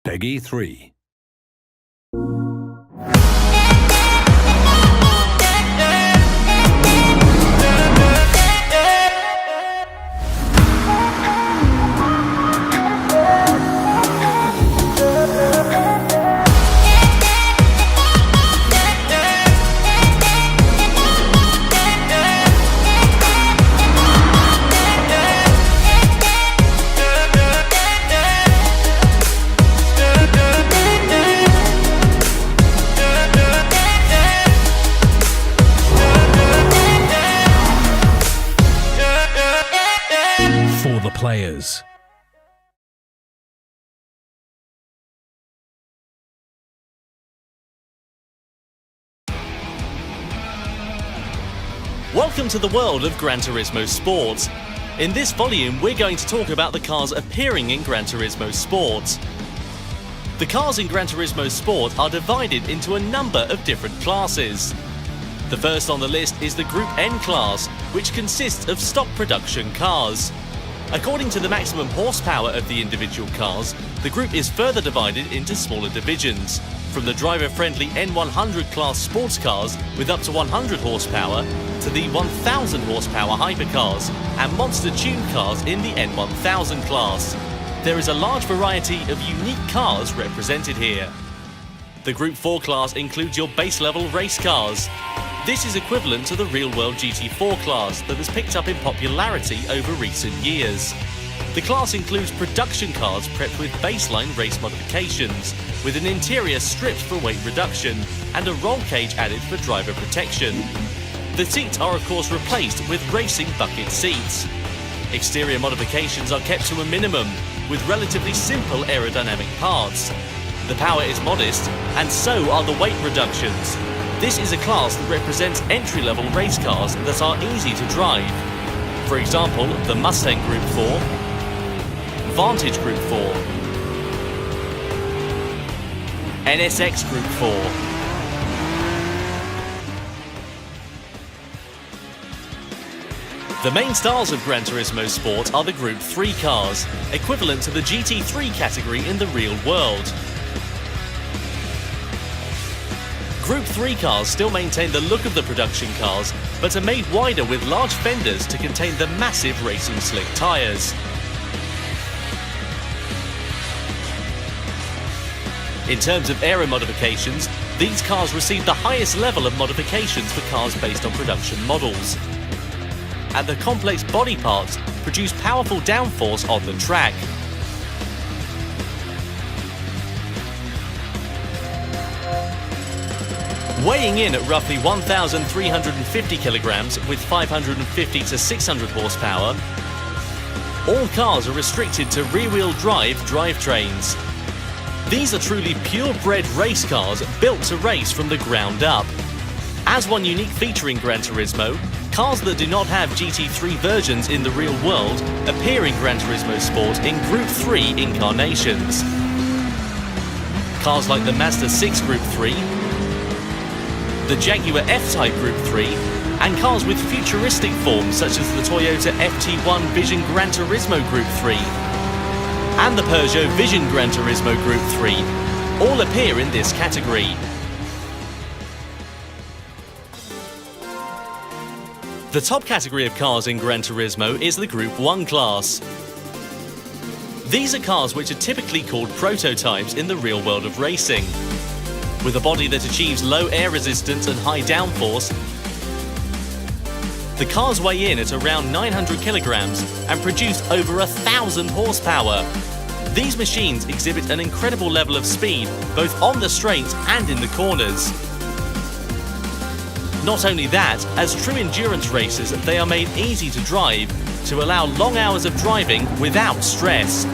Peggy 3. For the players. Welcome to the world of Gran Turismo Sport. In this volume, we're going to talk about the cars appearing in Gran Turismo Sport. The cars in Gran Turismo Sport are divided into a number of different classes. The first on the list is the Group N class, which consists of stock production cars. According to the maximum horsepower of the individual cars, the group is further divided into smaller divisions, from the driver-friendly N100 class sports cars with up to 100 horsepower to the 1000 horsepower hypercars and monster-tuned cars in the N1000 class. There is a large variety of unique cars represented here. The Group 4 class includes your base-level race cars. This is equivalent to the real-world GT4 class that has picked up in popularity over recent years. The class includes production cars prepped with baseline race modifications, with an interior stripped for weight reduction and a roll cage added for driver protection. The seats are of course replaced with racing bucket seats. Exterior modifications are kept to a minimum, with relatively simple aerodynamic parts. The power is modest, and so are the weight reductions. This is a class that represents entry-level race cars that are easy to drive. For example, the Mustang Group 4, Vantage Group 4, NSX Group 4, The main stars of Gran Turismo Sport are the Group 3 cars, equivalent to the GT3 category in the real world. Group 3 cars still maintain the look of the production cars, but are made wider with large fenders to contain the massive racing slick tyres. In terms of aero modifications, these cars receive the highest level of modifications for cars based on production models. And the complex body parts produce powerful downforce on the track. Weighing in at roughly 1,350 kilograms with 550 to 600 horsepower, all cars are restricted to rear-wheel drive drivetrains. These are truly purebred race cars built to race from the ground up. As one unique feature in Gran Turismo, cars that do not have GT3 versions in the real world appear in Gran Turismo Sport in Group 3 incarnations. Cars like the Mazda 6 Group 3, the Jaguar F-Type Group 3, and cars with futuristic forms such as the Toyota FT1 Vision Gran Turismo Group 3 and the Peugeot Vision Gran Turismo Group 3 all appear in this category. The top category of cars in Gran Turismo is the Group 1 class. These are cars which are typically called prototypes in the real world of racing. With a body that achieves low air resistance and high downforce, the cars weigh in at around 900 kilograms and produce over 1,000 horsepower. These machines exhibit an incredible level of speed both on the straights and in the corners. Not only that, as true endurance races, they are made easy to drive to allow long hours of driving without stress.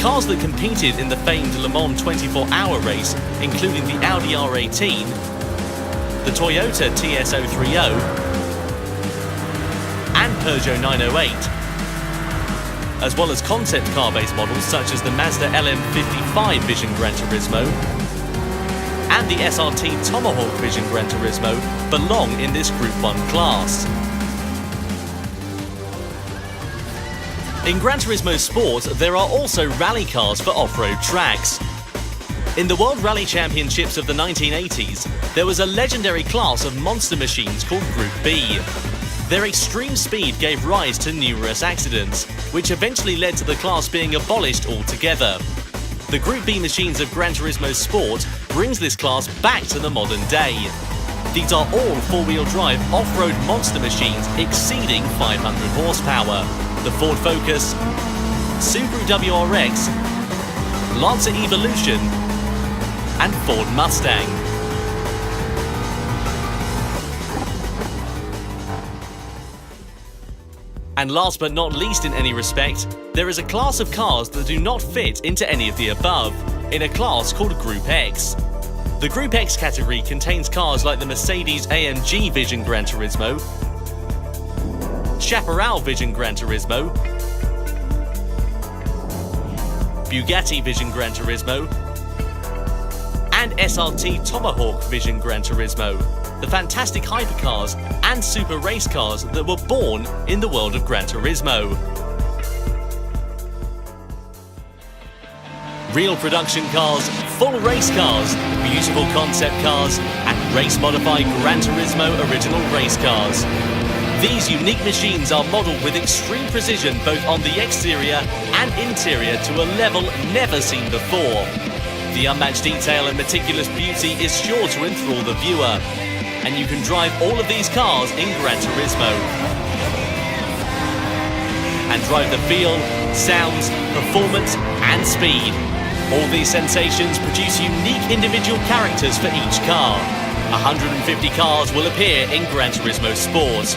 Cars that competed in the famed Le Mans 24-hour race, including the Audi R18, the Toyota TS030, and Peugeot 908, as well as concept car-based models such as the Mazda LM55 Vision Gran Turismo and the SRT Tomahawk Vision Gran Turismo belong in this Group 1 class. In Gran Turismo Sport, there are also rally cars for off-road tracks. In the World Rally Championships of the 1980s, there was a legendary class of monster machines called Group B. Their extreme speed gave rise to numerous accidents, which eventually led to the class being abolished altogether. The Group B machines of Gran Turismo Sport brings this class back to the modern day. These are all four-wheel drive off-road monster machines exceeding 500 horsepower. The Ford Focus, Subaru WRX, Lancer Evolution, and Ford Mustang. And last but not least in any respect, there is a class of cars that do not fit into any of the above, in a class called Group X. The Group X category contains cars like the Mercedes-AMG Vision Gran Turismo, Chaparral Vision Gran Turismo, Bugatti Vision Gran Turismo, and SRT Tomahawk Vision Gran Turismo, the fantastic hypercars and super race cars that were born in the world of Gran Turismo. Real production cars, full race cars, beautiful concept cars, and race-modified Gran Turismo original race cars. These unique machines are modelled with extreme precision both on the exterior and interior to a level never seen before. The unmatched detail and meticulous beauty is sure to enthrall the viewer, and you can drive all of these cars in Gran Turismo and drive the feel, sounds, performance and speed. All these sensations produce unique individual characters for each car. 150 cars will appear in Gran Turismo Sport.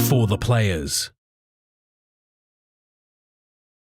For the players.